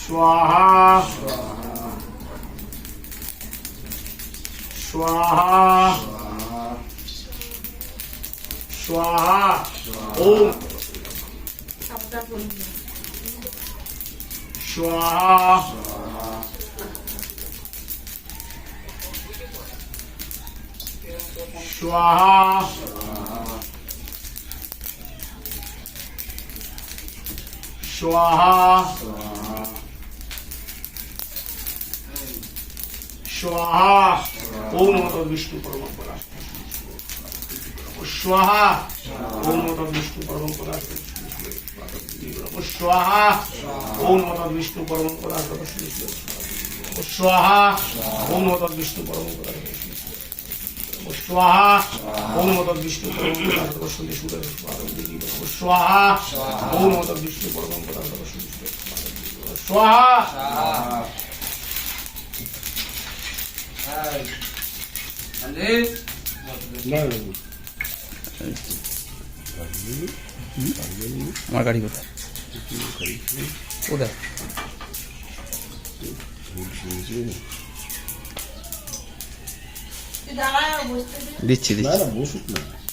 स्वाहा स्वाहा स्वाहा ओम स्वाहा स्वाहा स्वाहा स्वाहा ओम विष्णु परमपरा स्वाहा ओम विष्णु परमपरा स्वाहा ओम विष्णु परमपरा स्वाहा ओम विष्णु परमपरा स्वाहा ओम विष्णु परमपरा स्वाहा ओम विष्णु परमपरा स्वाहा আমার গাড়ি কোথায় কোথায় দিচ্ছি দিচ্ছি বসুক না।